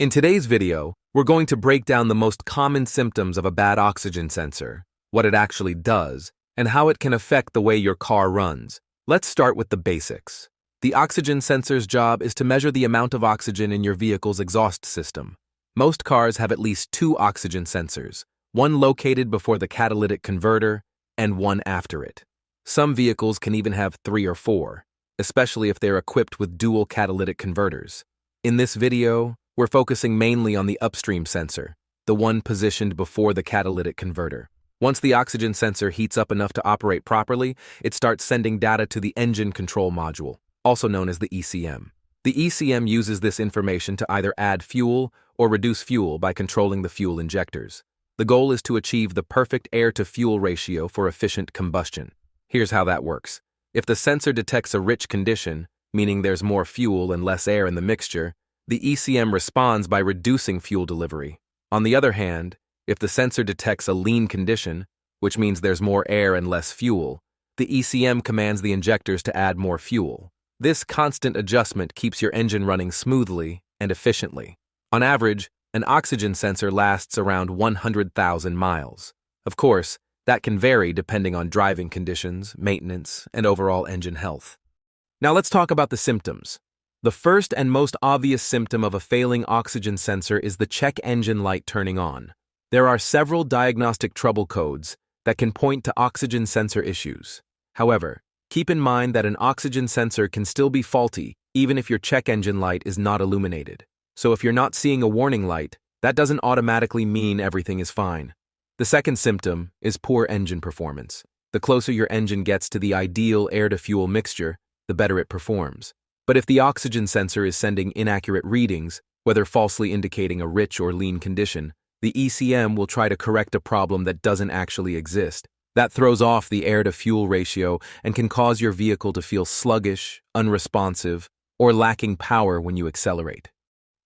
In today's video, we're going to break down the most common symptoms of a bad oxygen sensor, what it actually does, and how it can affect the way your car runs. Let's start with the basics. The oxygen sensor's job is to measure the amount of oxygen in your vehicle's exhaust system. Most cars have at least two oxygen sensors, one located before the catalytic converter and one after it. Some vehicles can even have 3 or 4, especially if they're equipped with dual catalytic converters. In this video, we're focusing mainly on the upstream sensor, the one positioned before the catalytic converter. Once the oxygen sensor heats up enough to operate properly, it starts sending data to the engine control module, also known as the ECM. The ECM uses this information to either add fuel or reduce fuel by controlling the fuel injectors. The goal is to achieve the perfect air-to-fuel ratio for efficient combustion. Here's how that works. If the sensor detects a rich condition, meaning there's more fuel and less air in the mixture, the ECM responds by reducing fuel delivery. On the other hand, if the sensor detects a lean condition, which means there's more air and less fuel, the ECM commands the injectors to add more fuel. This constant adjustment keeps your engine running smoothly and efficiently. On average, an oxygen sensor lasts around 100,000 miles. Of course, that can vary depending on driving conditions, maintenance, and overall engine health. Now let's talk about the symptoms. The first and most obvious symptom of a failing oxygen sensor is the check engine light turning on. There are several diagnostic trouble codes that can point to oxygen sensor issues. However, keep in mind that an oxygen sensor can still be faulty even if your check engine light is not illuminated. So if you're not seeing a warning light, that doesn't automatically mean everything is fine. The second symptom is poor engine performance. The closer your engine gets to the ideal air-to-fuel mixture, the better it performs. But if the oxygen sensor is sending inaccurate readings, whether falsely indicating a rich or lean condition, the ECM will try to correct a problem that doesn't actually exist. That throws off the air-to-fuel ratio and can cause your vehicle to feel sluggish, unresponsive, or lacking power when you accelerate.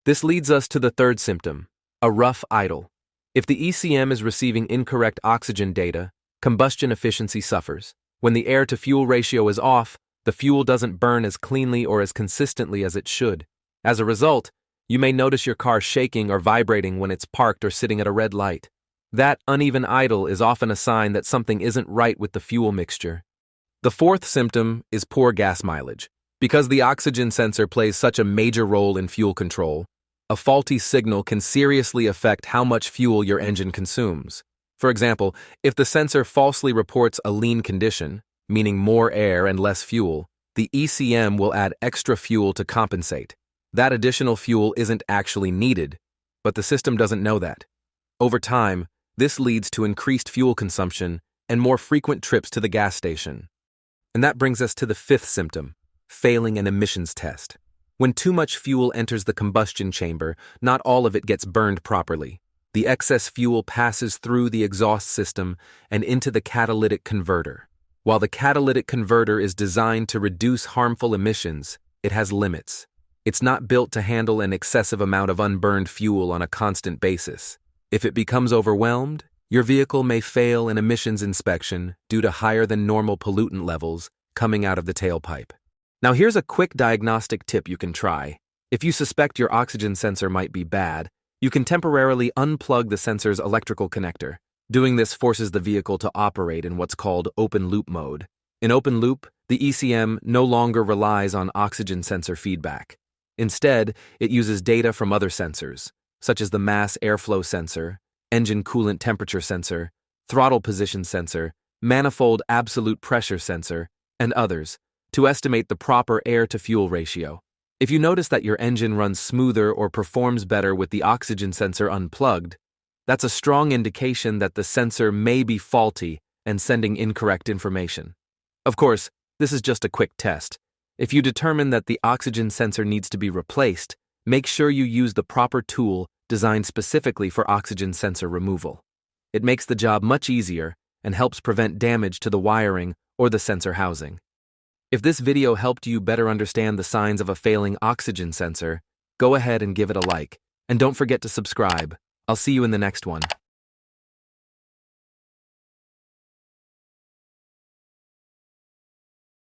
This leads us to the third symptom, a rough idle. If the ECM is receiving incorrect oxygen data, combustion efficiency suffers. When the air-to-fuel ratio is off, the fuel doesn't burn as cleanly or as consistently as it should. As a result, you may notice your car shaking or vibrating when it's parked or sitting at a red light. That uneven idle is often a sign that something isn't right with the fuel mixture. The fourth symptom is poor gas mileage. Because the oxygen sensor plays such a major role in fuel control, a faulty signal can seriously affect how much fuel your engine consumes. For example, if the sensor falsely reports a lean condition, meaning more air and less fuel, the ECM will add extra fuel to compensate. That additional fuel isn't actually needed, but the system doesn't know that. Over time, this leads to increased fuel consumption and more frequent trips to the gas station. And that brings us to the fifth symptom, failing an emissions test. When too much fuel enters the combustion chamber, not all of it gets burned properly. The excess fuel passes through the exhaust system and into the catalytic converter. While the catalytic converter is designed to reduce harmful emissions, it has limits. It's not built to handle an excessive amount of unburned fuel on a constant basis. If it becomes overwhelmed, your vehicle may fail an emissions inspection due to higher than normal pollutant levels coming out of the tailpipe. Now here's a quick diagnostic tip you can try. If you suspect your oxygen sensor might be bad, you can temporarily unplug the sensor's electrical connector. Doing this forces the vehicle to operate in what's called open loop mode. In open loop, the ECM no longer relies on oxygen sensor feedback. Instead, it uses data from other sensors, such as the mass airflow sensor, engine coolant temperature sensor, throttle position sensor, manifold absolute pressure sensor, and others, to estimate the proper air-to-fuel ratio. If you notice that your engine runs smoother or performs better with the oxygen sensor unplugged, that's a strong indication that the sensor may be faulty and sending incorrect information. Of course, this is just a quick test. If you determine that the oxygen sensor needs to be replaced, make sure you use the proper tool designed specifically for oxygen sensor removal. It makes the job much easier and helps prevent damage to the wiring or the sensor housing. If this video helped you better understand the signs of a failing oxygen sensor, go ahead and give it a like. And don't forget to subscribe. I'll see you in the next one.